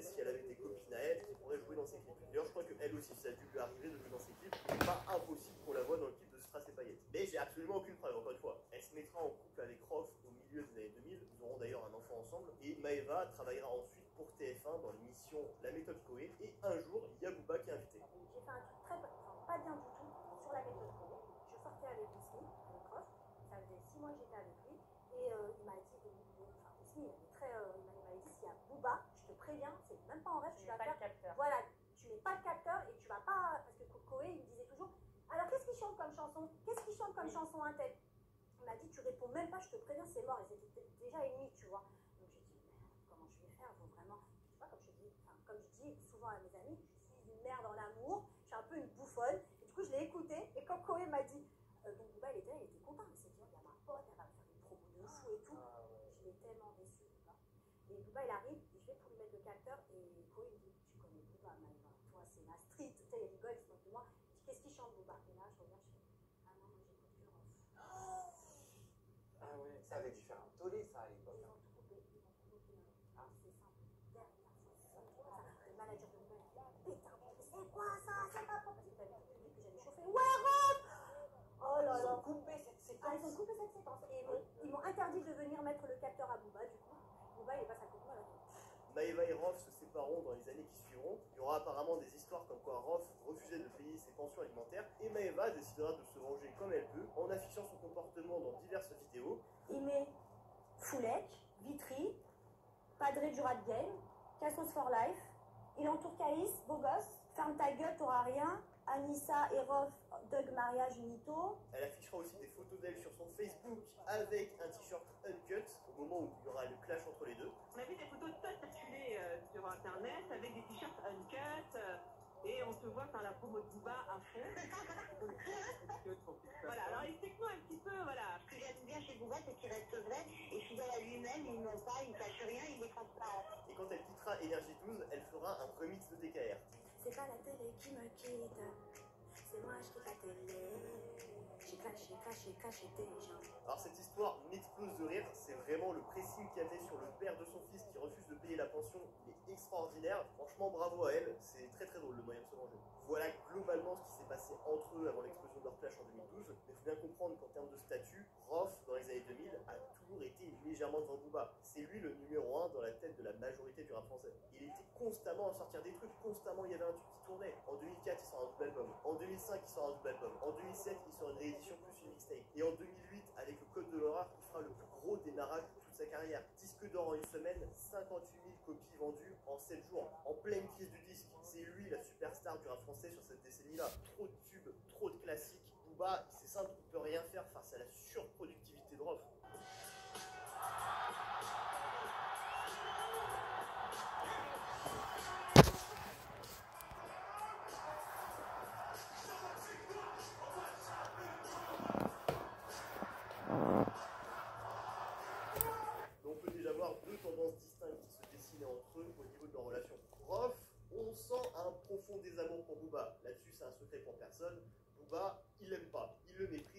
si elle avait des copines à elle qui pourraient jouer dans ses clips. D'ailleurs, je crois qu'elle aussi, ça a dû lui arriver de jouer dans ses clips. C'est pas impossible qu'on la voit dans le clip de Strass et Paillettes. Mais j'ai absolument aucune preuve, encore une fois. Elle se mettra en couple avec Rof au milieu des années 2000. Ils auront d'ailleurs un enfant ensemble. Et Maëva travaillera ensuite pour TF1 dans l'émission La méthode Koé. Et un jour, il y a Booba qui est invité. J'ai fait un truc pas bien du tout sur la méthode Koé. Je sortais avec Ousmi, avec Rof. Ça faisait 6 mois que j'étais avec lui. Et il m'a dit, Ousmi, il m'a dit, s'il y a Booba, je te préviens, c'est même pas en rêve, tu vas faire. Voilà, tu mets pas le capteur et tu vas pas. Parce que Koé, il me disait toujours, alors qu'est-ce qu'il chante comme chanson? Qu'est-ce qu'il chante comme chanson un tel? Il m'a dit, tu réponds même pas, je te préviens, c'est mort. Et c'était déjà ennemi, tu vois. Donc j'ai dit, comment je vais faire? Faut vraiment. Je sais pas, comme je dis souvent à mes amis, je suis une merde en amour, je suis un peu une bouffonne. Et du coup, je l'ai écouté. Et quand Koé m'a dit, donc Booba, il était content. Il s'est dit, il y a ma pote, elle va me faire une promo de fou et tout. Je l'ai tellement déçu. Et Booba, il arrive, et je vais pour lui mettre le capteur. Et Koé, il me dit, tu connais Booba, Maëva. Toi, c'est la street. Tu sais, il rigole, il se moque de moi. Je dis, qu'est-ce qu'il chante, Booba? Et là, je regarde, je fais, ah non, moi, j'écoute que Rof. Ah ouais, ça avait dû faire un tollé, ça, à l'époque. Ils ont tout coupé. Ah, c'est simple. Derrière, c'est le manager de Booba, il dit, putain, c'est quoi ça? C'est pas pour. Parce que t'avais tout public que j'allais chauffer. Ouais, Rof! Oh là là. Ils ont coupé cette séquence. Ah, ils ont coupé cette séquence. Et ils m'ont interdit de venir mettre le capteur à Booba, du coup. Booba, il passe à côté de moi. Maëva et Rof se sépareront dans les années qui suivront. Il y aura apparemment des histoires comme quoi Rof refusait de payer ses pensions alimentaires et Maëva décidera de se venger comme elle peut en affichant son comportement dans diverses vidéos. Il met Foulek, Vitry, Padré du Rat Game, Cassos for Life. Il entoure Caïs, beau gosse, ferme ta gueule, t'auras rien. Anissa et Rof, Doug mariage, mytho. Elle affichera aussi des photos d'elle sur son Facebook avec un t-shirt uncut au moment où il y aura le clash entre les deux. On a vu des photos de toi circuler sur internet avec des t-shirts uncut et on te voit faire la promo de Booba à fond. Voilà, alors explique-nous un petit peu, voilà. Ce que j'aime bien chez Booba, c'est qu'il reste vrai et fidèle à lui-même, il ment pas, il ne cache rien, il est transparent. Et quand elle quittera Énergie 12, elle fera un remix de DKR. C'est pas la télé qui me quitte, c'est moi je quitte la télé. J'ai caché des gens. Alors cette histoire m'explose de rire, c'est vraiment le pressing qu'il y avait sur le père de son fils qui refuse de payer la pension, il est extraordinaire. Franchement bravo à elle, c'est très très drôle le moyen de se venger. Voilà globalement ce qui s'est passé entre eux avant l'explosion de leur clash en 2012, mais il faut bien comprendre qu'en termes de statut, Rof dans les années 2000 a toujours été légèrement devant Booba. C'est lui le numéro 1 dans la tête de la majorité du rap français. Il était constamment à sortir des trucs, constamment il y avait un truc qui tournait. En 2004 il sort un double album, en 2005 il sort un double album, en 2007 il sort une réédition plus une mixtape. Et en 2008, avec le Code de l'Horreur, il fera le plus gros démarrage de toute sa carrière. Disque d'or en une semaine, 58 000 copies vendues en 7 jours, en pleine crise du disque. C'est lui la superstar du rap français sur cette décennie-là. Trop de tubes, trop de classiques. Booba, c'est simple, il peut rien faire face à la surproductivité de Rof. On peut déjà voir deux tendances distinctes qui se dessinaient entre eux au niveau de leur relation. Rof, on sent un profond désamour pour Booba. Là-dessus, c'est un secret pour personne. Booba, il l'aime pas, il le méprise.